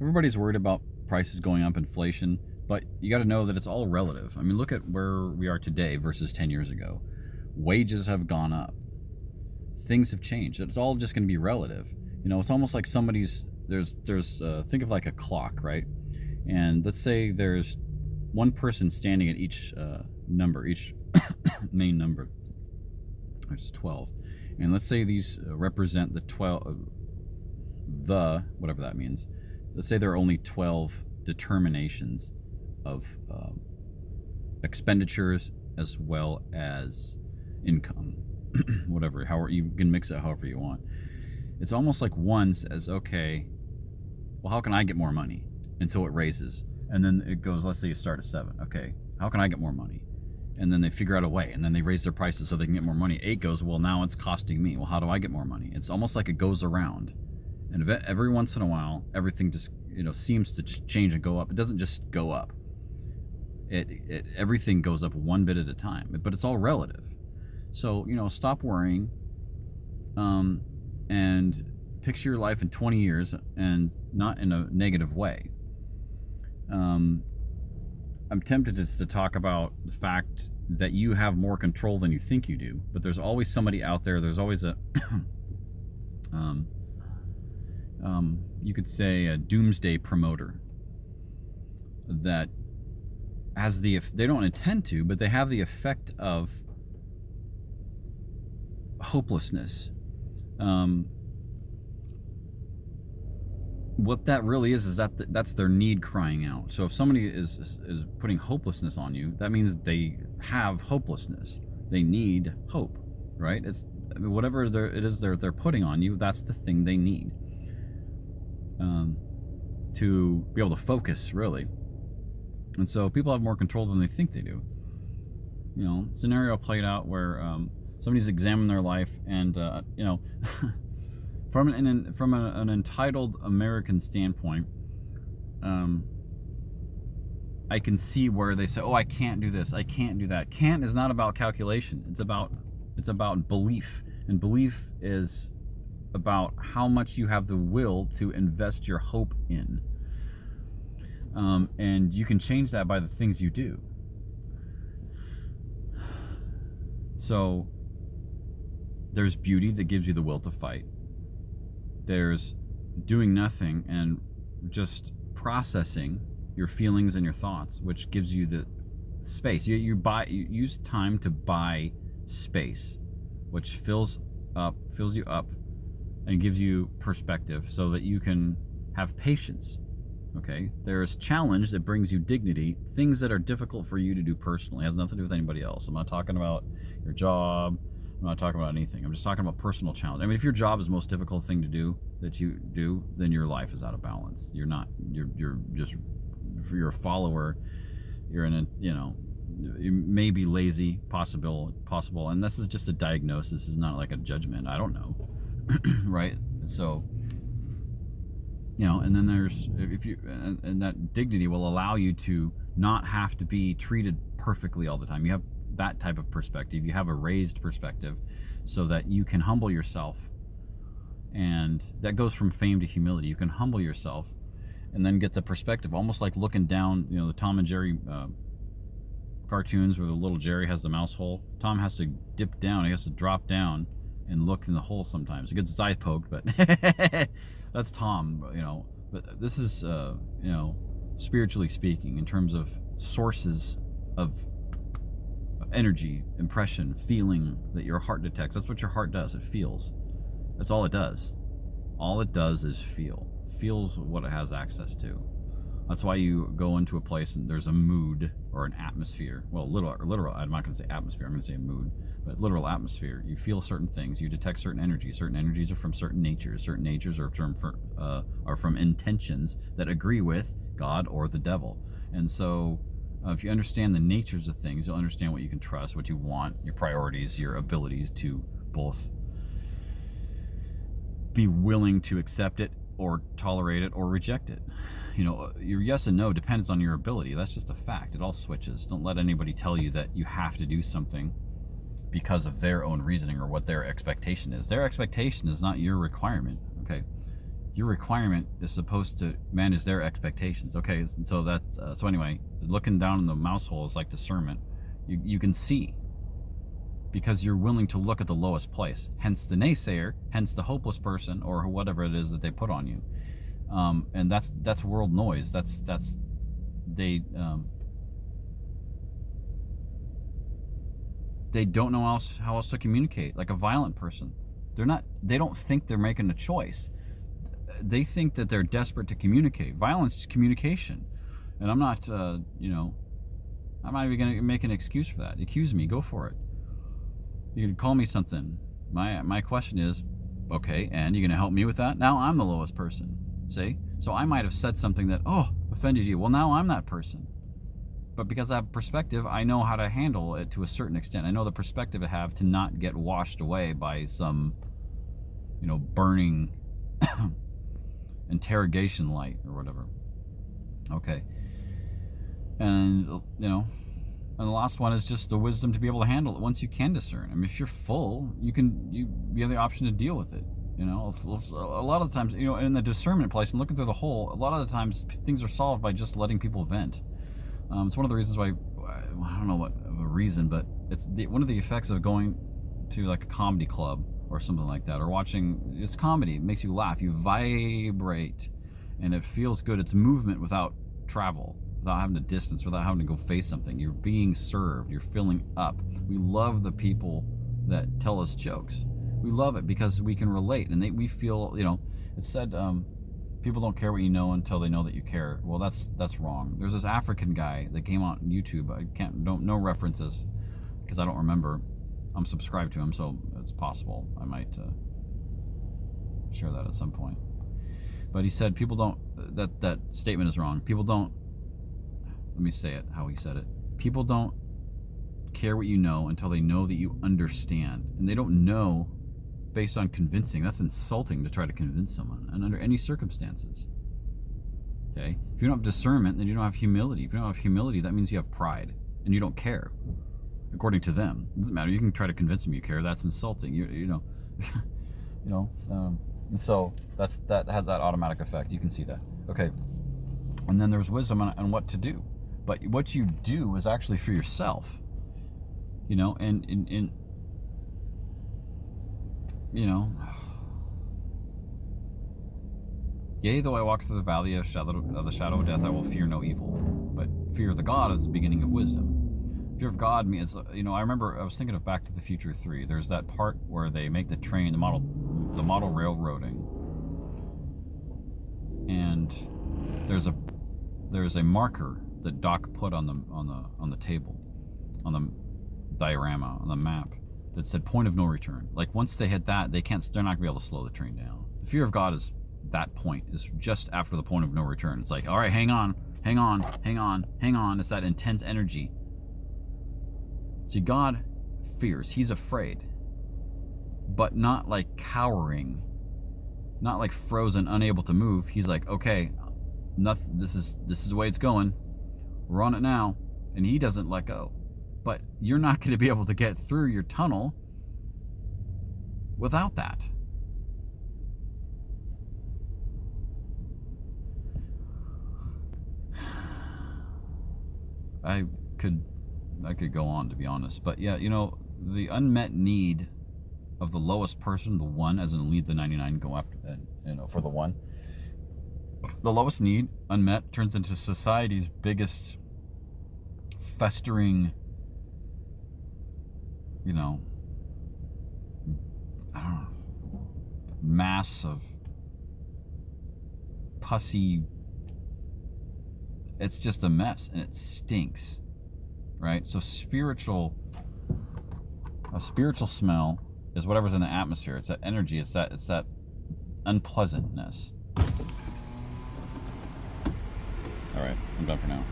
everybody's worried about prices going up, inflation, but you got to know that it's all relative. I mean, look at where we are today versus 10 years ago. Wages have gone up. Things have changed. It's all just going to be relative. It's almost like there's think of like a clock, right? And let's say there's one person standing at each number, each main number, which is 12. And let's say these represent the 12, whatever that means. Let's say there are only 12 determinations of expenditures as well as income, whatever, however you can mix it however you want. It's almost like one says, okay, well, how can I get more money? And so it raises. And then it goes, let's say you start at 7. Okay, how can I get more money? And then they figure out a way, and then they raise their prices so they can get more money. 8 goes, well, now it's costing me. Well, how do I get more money? It's almost like it goes around. And every once in a while, everything just seems to just change and go up. It doesn't just go up. Everything goes up one bit at a time, but it's all relative. So stop worrying, and picture your life in 20 years, and not in a negative way. I'm tempted to talk about the fact that you have more control than you think you do, but there's always somebody out there. There's always a you could say a doomsday promoter that has they don't intend to, but they have the effect of hopelessness. What that really is that's their need crying out. So if somebody is putting hopelessness on you, that means they have hopelessness. They need hope, right? Whatever it is they're putting on you, that's the thing they need to be able to focus, really. And so people have more control than they think they do. Scenario played out where somebody's examined their life, and from an entitled American standpoint, I can see where they say, "Oh, I can't do this, I can't do that." Can't is not about calculation. It's about belief, and belief is about how much you have the will to invest your hope in. And you can change that by the things you do. So there's beauty that gives you the will to fight. There's doing nothing and just processing your feelings and your thoughts, which gives you the space. You use time to buy space, which fills you up and gives you perspective so that you can have patience. Okay, there's challenge that brings you dignity, things that are difficult for you to do personally. It has nothing to do with anybody else. I'm not talking about your job. I'm not talking about anything. I'm just talking about personal challenge. I mean, if your job is the most difficult thing to do that you do, then your life is out of balance. You're a follower. You're you may be lazy, possible, and this is just a diagnosis. This is not like a judgment. I don't know, right? So, and then there's and that dignity will allow you to not have to be treated perfectly all the time. You have that type of perspective. You have a raised perspective so that you can humble yourself, and that goes from fame to humility. You can humble yourself and then get the perspective, almost like looking down, the Tom and Jerry cartoons where the little Jerry has the mouse hole. Tom has to dip down, he has to drop down and look in the hole sometimes. He gets his eyes poked, but that's Tom, but this is spiritually speaking, in terms of sources of energy, impression, feeling that your heart detects. That's what your heart does. It feels. That's all it does. All it does is feels what it has access to. That's why you go into a place and there's a mood or an atmosphere. Well, literal. I'm not going to say atmosphere. I'm going to say a mood, but literal atmosphere. You feel certain things. You detect certain energies. Certain energies are from certain natures. Certain natures are from intentions that agree with God or the devil. And so, if you understand the natures of things, you'll understand what you can trust, what you want, your priorities, your abilities to both be willing to accept it or tolerate it or reject it. Your yes and no depends on your ability. That's just a fact. It all switches. Don't let anybody tell you that you have to do something because of their own reasoning or what their expectation is. Their expectation is not your requirement, okay? your requirement is supposed to manage their expectations. Okay, so that's so anyway, looking down in the mouse hole is like discernment. You can see because you're willing to look at the lowest place. Hence the naysayer, hence the hopeless person, or whatever it is that they put on you. And that's world noise. That's they don't know how else to communicate. Like a violent person, they don't think they're making a choice. They think that they're desperate to communicate. Violence is communication, and I'm not I'm not even gonna make an excuse for that. Accuse me, go for it. You can call me something. My question is, okay, and you're gonna help me with that? Now I'm the lowest person. See? So I might have said something that offended you. Well, now I'm that person. But because I have perspective, I know how to handle it to a certain extent. I know the perspective I have to not get washed away by some, burning interrogation light or whatever. Okay. And, and the last one is just the wisdom to be able to handle it once you can discern. I mean, if you're full, you have the option to deal with it. A lot of the times, in the discernment place and looking through the hole, a lot of the times things are solved by just letting people vent. It's one of the reasons why, I don't know what of a reason, but it's one of the effects of going to like a comedy club or something like that, or watching, it's comedy. It makes you laugh. You vibrate, and it feels good. It's movement without travel, without having to distance, without having to go face something. You're being served. You're filling up. We love the people that tell us jokes. We love it because we can relate, and we feel, it said, people don't care what you know until they know that you care. Well, that's wrong. There's this African guy that came out on YouTube. No references because I don't remember. I'm subscribed to him, so it's possible I might share that at some point. But he said people don't. That statement is wrong. People don't. Let me say it how he said it. People don't care what you know until they know that you understand, and they don't know based on convincing. That's insulting to try to convince someone, and under any circumstances. Okay? If you don't have discernment, then you don't have humility. If you don't have humility, that means you have pride, and you don't care, according to them. It doesn't matter. You can try to convince them you care. That's insulting. So that has that automatic effect. You can see that. Okay. And then there's wisdom on what to do. But what you do is actually for yourself. Yea, though I walk through the valley of the shadow of death, I will fear no evil. But fear of the God is the beginning of wisdom. Fear of God means, I remember I was thinking of Back to the Future 3. There's that part where they make the train, the model railroading, and there's a marker that Doc put on the table, on the diorama, on the map, that said point of no return. Like once they hit that, they're not gonna be able to slow the train down. The fear of God is that point, is just after the point of no return. It's like, all right, hang on. It's that intense energy. See, God fears. He's afraid, but not like cowering, not like frozen, unable to move. He's like, okay, nothing. This is the way it's going. We're on it now, and he doesn't let go. But you're not going to be able to get through your tunnel without that. I could go on, to be honest, but yeah, the unmet need of the lowest person, the one, as in lead the 99, go after, for the one. The lowest need, unmet, turns into society's biggest festering, I don't know, mass of pussy. It's just a mess, and it stinks, right? So a spiritual smell is whatever's in the atmosphere. It's that energy. It's that unpleasantness. All right, I'm done for now.